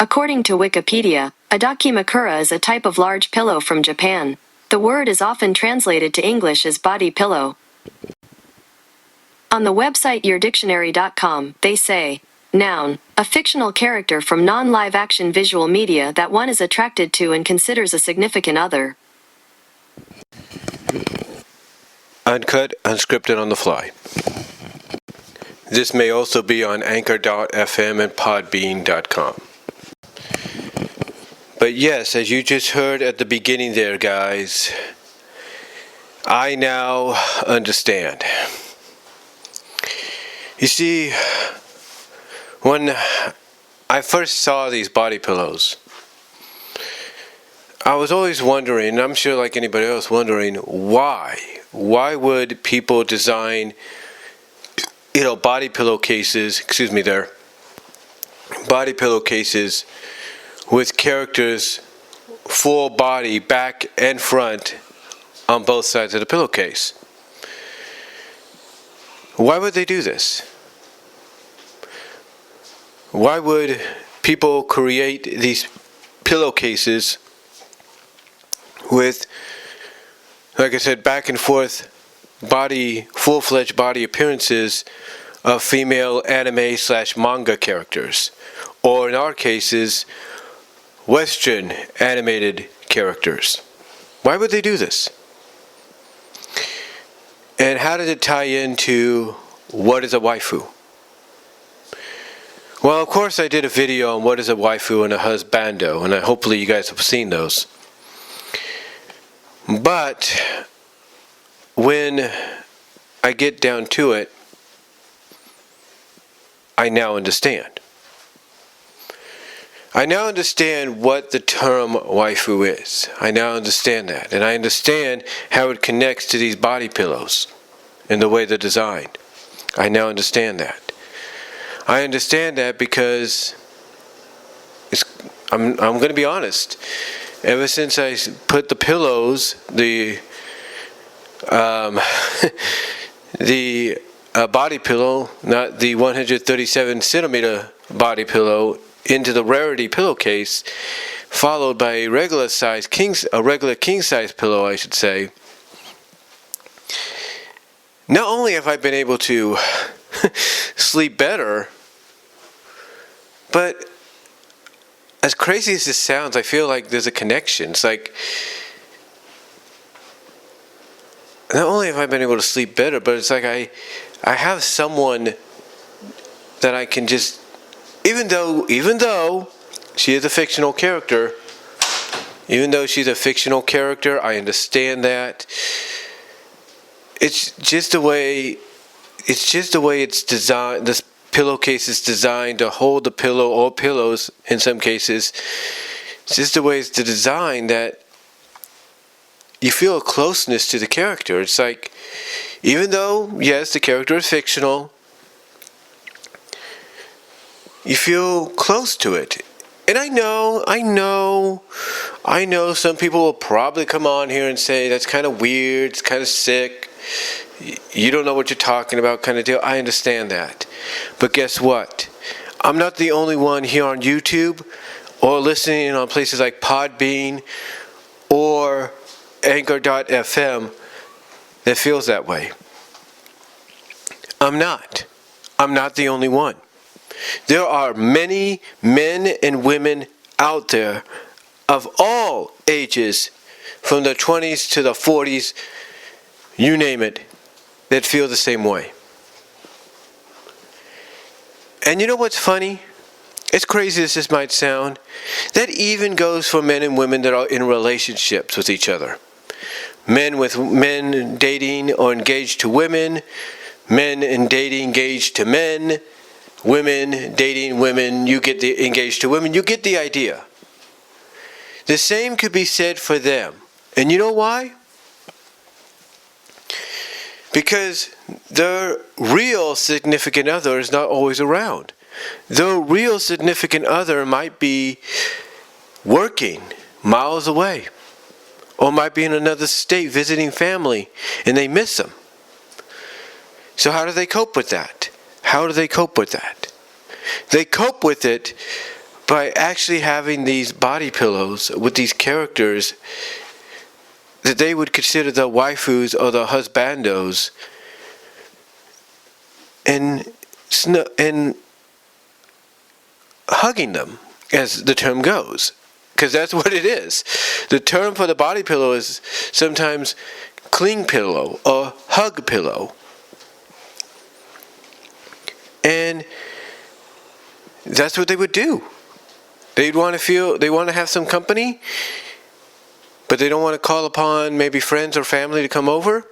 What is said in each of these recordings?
According to Wikipedia, a Dakimakura is a type of large pillow from Japan. The word is often translated to English as body pillow. On the website yourdictionary.com, they say, noun, a fictional character from non-live action visual media that one is attracted to and considers a significant other. Uncut, unscripted, on the fly. This may also be on anchor.fm and podbean.com. But yes, as you just heard at the beginning there, guys, I now understand. You see, when I first saw these body pillows, I was always wondering, and I'm sure like anybody else wondering, why? Why would people design, body pillowcases, body pillowcases with characters full body, back and front, on both sides of the pillowcase? Why would they do this? Why would people create these pillowcases with, like I said, back and forth body, full-fledged body appearances of female anime/manga characters, or in our cases, Western animated characters? Why would they do this? And how did it tie into what is a waifu? Well, of course I did a video on what is a waifu and a husbando, and hopefully you guys have seen those. But when I get down to it, I now understand. I now understand what the term waifu is. I now understand that. And I understand how it connects to these body pillows and the way they're designed. I now understand that. I understand that because I'm going to be honest. Ever since I put the pillows, the body pillow, not the 137 centimeter body pillow, into the rarity pillowcase, followed by a regular king size pillow, I should say. Not only have I been able to sleep better, but as crazy as this sounds, I feel like there's a connection. It's like, not only have I been able to sleep better, but it's like I have someone that I can just, even though she is a fictional character, I understand that. It's just the way it's designed. This pillowcase is designed to hold the pillow, or pillows in some cases. It's just the way it's designed that you feel a closeness to the character. It's like, even though, yes, the character is fictional, you feel close to it. And I know some people will probably come on here and say, that's kind of weird, it's kind of sick, you don't know what you're talking about, kind of deal. I understand that. But guess what? I'm not the only one here on YouTube or listening on places like Podbean or anchor.fm that feels that way. I'm not the only one. There are many men and women out there of all ages, from the 20s to the 40s, you name it, that feel the same way. And you know what's funny? As crazy as this might sound, that even goes for men and women that are in relationships with each other. Men dating or engaged to women, men and dating engaged to men, women dating women, engaged to women, you get the idea. The same could be said for them. And you know why? Because their real significant other is not always around. Their real significant other might be working miles away, or might be in another state visiting family, and they miss them. So how do they cope with that? They cope with it by actually having these body pillows with these characters that they would consider the waifus or the husbandos, and hugging them, as the term goes, because that's what it is. The term for the body pillow is sometimes cling pillow or hug pillow. And that's what they would do. They want to have some company, but they don't want to call upon maybe friends or family to come over.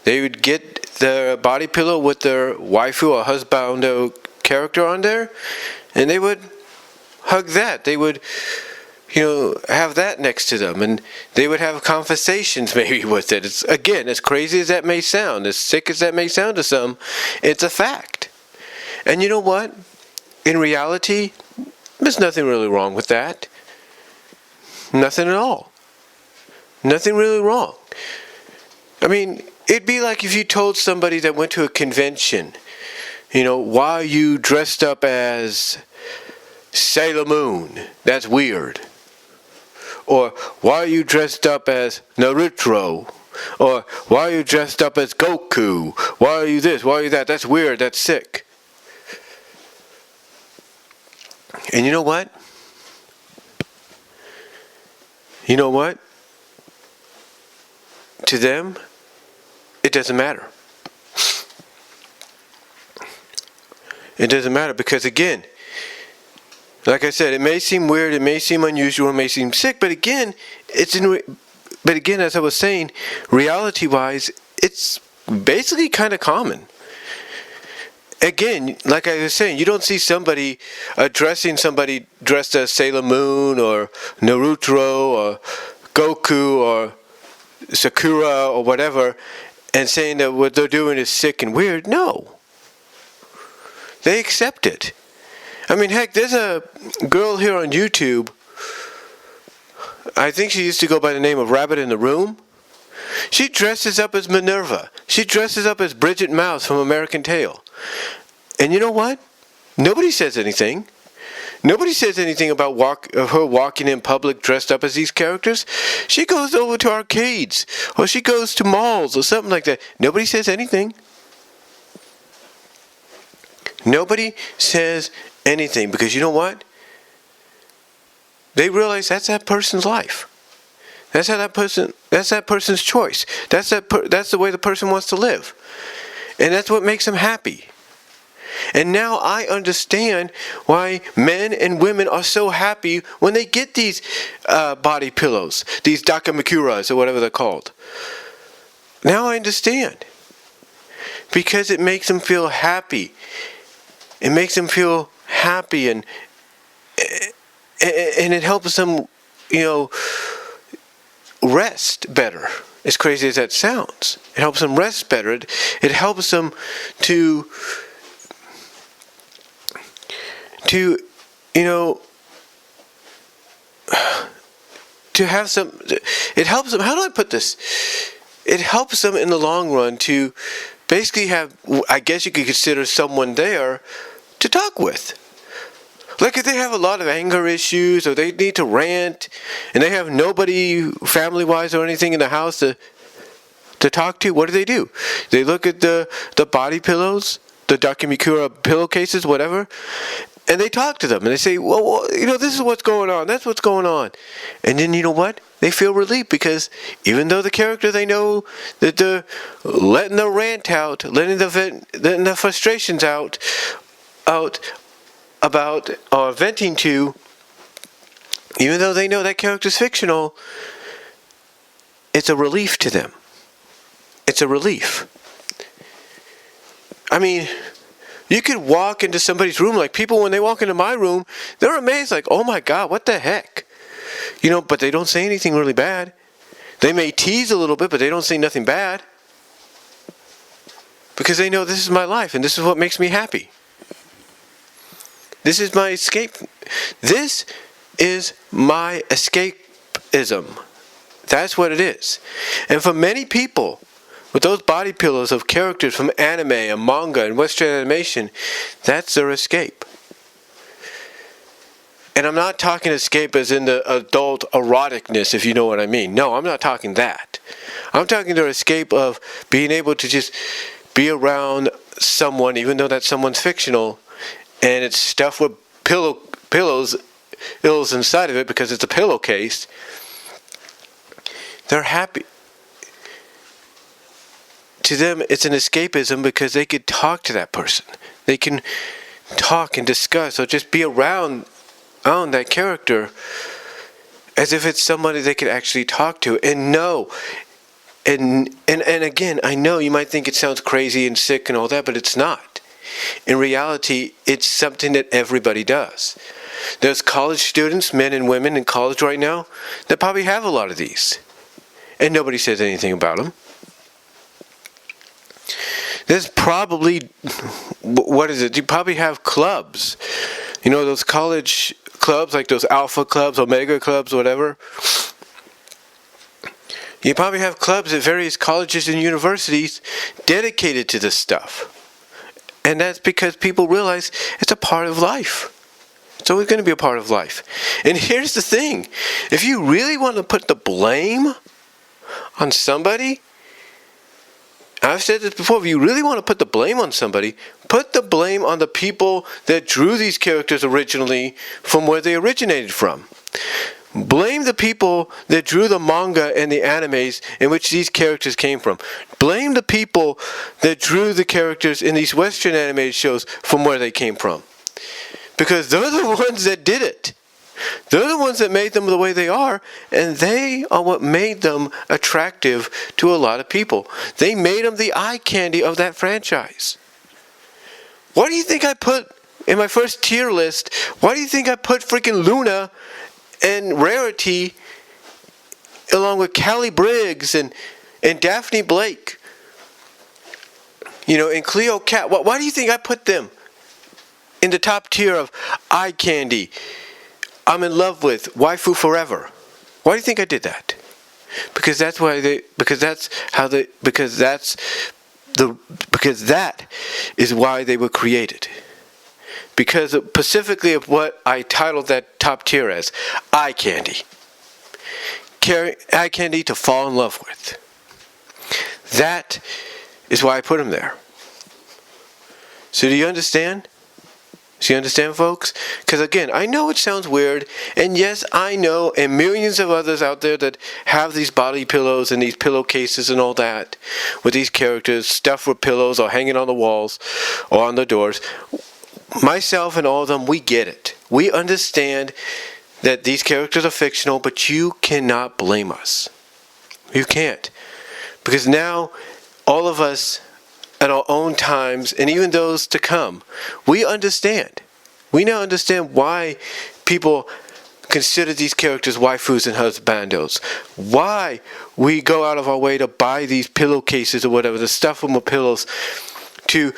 They would get their body pillow with their waifu or husbando character on there, and they would hug that. They would, have that next to them, and they would have conversations maybe with it. It's, again, as crazy as that may sound, as sick as that may sound to some, it's a fact. And you know what? In reality, there's nothing really wrong with that. Nothing at all. Nothing really wrong. I mean, it'd be like if you told somebody that went to a convention, why are you dressed up as Sailor Moon? That's weird. Or why are you dressed up as Naruto? Or why are you dressed up as Goku? Why are you this? Why are you that? That's weird. That's sick. And you know what? You know what? To them, it doesn't matter. It doesn't matter because, again, like I said, it may seem weird, it may seem unusual, it may seem sick, but again, as I was saying, reality-wise, it's basically kind of common. Again, like I was saying, you don't see somebody addressing somebody dressed as Sailor Moon or Naruto or Goku or Sakura or whatever and saying that what they're doing is sick and weird. No. They accept it. I mean, heck, there's a girl here on YouTube. I think she used to go by the name of Rabbit in the Room. She dresses up as Minerva. She dresses up as Bridget Mouse from American Tail. And you know what? Nobody says anything. Nobody says anything about her walking in public dressed up as these characters. She goes over to arcades, or she goes to malls, or something like that. Nobody says anything. Nobody says anything, because you know what? They realize that's that person's life. That's that person's choice. That's the way the person wants to live. And that's what makes them happy. And now I understand why men and women are so happy when they get these body pillows, these Dakimakuras or whatever they're called. Now I understand. Because it makes them feel happy. It makes them feel happy and it helps them, rest better. As crazy as that sounds. It helps them rest better. It helps them to have some, it helps them, how do I put this? It helps them in the long run to basically have, I guess you could consider someone there to talk with. Like if they have a lot of anger issues or they need to rant and they have nobody family-wise or anything in the house to talk to, what do? They look at the body pillows, the Dakimakura pillowcases, whatever, and they talk to them and they say, well, this is what's going on, that's what's going on. And then you know what? They feel relief because even though the character, they know that they're letting the rant out, letting the frustrations out about or venting to, even though they know that character's fictional, it's a relief to them. It's a relief. I mean, you could walk into somebody's room, like people when they walk into my room, they're amazed, like, oh my God, what the heck? But they don't say anything really bad. They may tease a little bit, but they don't say nothing bad. Because they know this is my life and this is what makes me happy. This is my escape. This is my escapism. That's what it is. And for many people, with those body pillows of characters from anime and manga and Western animation, that's their escape. And I'm not talking escape as in the adult eroticness, if you know what I mean. No, I'm not talking that. I'm talking the escape of being able to just be around someone, even though that someone's fictional, and it's stuffed with pillows inside of it because it's a pillowcase. They're happy. To them, it's an escapism because they could talk to that person. They can talk and discuss or just be around that character as if it's somebody they could actually talk to and know. And again, I know you might think it sounds crazy and sick and all that, but it's not. In reality, it's something that everybody does. There's college students, men and women in college right now, that probably have a lot of these. And nobody says anything about them. There's probably, you probably have clubs. You know, those college clubs, like those alpha clubs, omega clubs, whatever. You probably have clubs at various colleges and universities dedicated to this stuff. And that's because people realize it's a part of life. It's always going to be a part of life. And here's the thing. If you really want to put the blame on somebody, I've said this before, if you really want to put the blame on somebody, put the blame on the people that drew these characters originally from where they originated from. Blame the people that drew the manga and the animes in which these characters came from. Blame the people that drew the characters in these Western animated shows from where they came from. Because they're the ones that did it. They're the ones that made them the way they are, and they are what made them attractive to a lot of people. They made them the eye candy of that franchise. Why do you think I put, in my first tier list, why do you think I put freaking Luna and Rarity along with Callie Briggs and Daphne Blake? You know, and Cleo Cat. Why do you think I put them in the top tier of eye candy? I'm in love with Waifu Forever. Why do you think I did that? Because that is why they were created. Because specifically of what I titled that top tier as, eye candy. Eye candy to fall in love with. That is why I put them there. So do you understand? Do you understand, folks? Because again, I know it sounds weird, and yes, I know, and millions of others out there that have these body pillows and these pillowcases and all that, with these characters stuffed with pillows or hanging on the walls or on the doors. Myself and all of them, we get it. We understand that these characters are fictional, but you cannot blame us. You can't. Because now, all of us, at our own times, and even those to come, we understand. We now understand why people consider these characters waifus and husbandos. Why we go out of our way to buy these pillowcases or whatever, to stuff them with pillows, to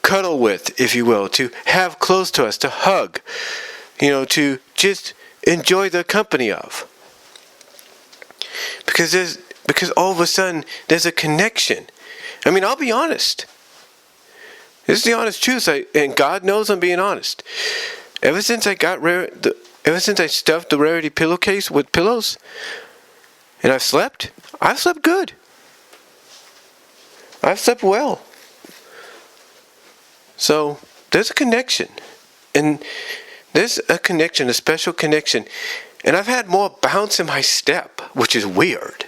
cuddle with, if you will, to have close to us, to hug, to just enjoy the company of. Because all of a sudden, there's a connection. I mean, I'll be honest. This is the honest truth, and God knows I'm being honest. Ever since I stuffed the Rarity pillowcase with pillows, and I've slept good. I've slept well. So there's a connection, and there's a connection, a special connection, and I've had more bounce in my step, which is weird.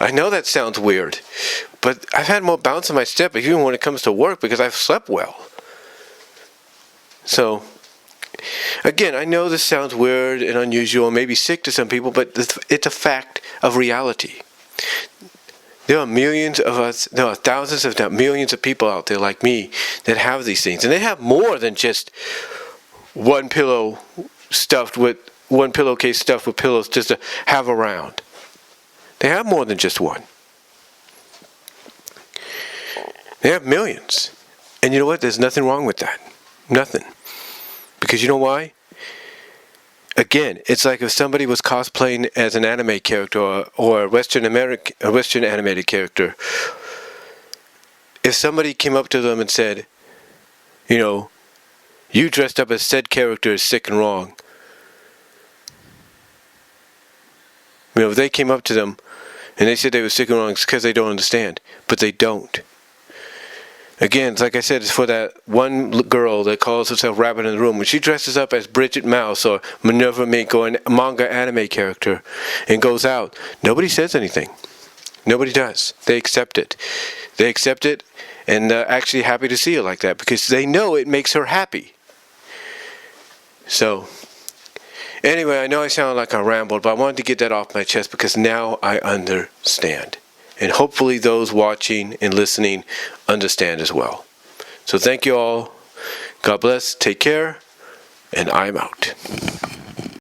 I know that sounds weird, but I've had more bounce in my step even when it comes to work because I've slept well. So, again, I know this sounds weird and unusual, maybe sick to some people, but it's a fact of reality. There are millions of us, there are thousands if not millions of people out there like me that have these things. And they have more than just one pillowcase stuffed with pillows just to have around. They have more than just one. They have millions. And you know what? There's nothing wrong with that. Nothing. Because you know why? Again, it's like if somebody was cosplaying as an anime character or a Western animated character. If somebody came up to them and said, you dressed up as said character is sick and wrong. If they came up to them and they said they were sick and wrong, it's because they don't understand. But they don't. Again, like I said, it's for that one girl that calls herself Rabbit in the Room. When she dresses up as Bridget Mouse or Minerva Mink or a manga anime character and goes out, nobody says anything. Nobody does. They accept it. They accept it and actually happy to see her like that because they know it makes her happy. So, anyway, I know I sound like I rambled, but I wanted to get that off my chest because now I understand. And hopefully those watching and listening understand as well. So thank you all. God bless. Take care. And I'm out.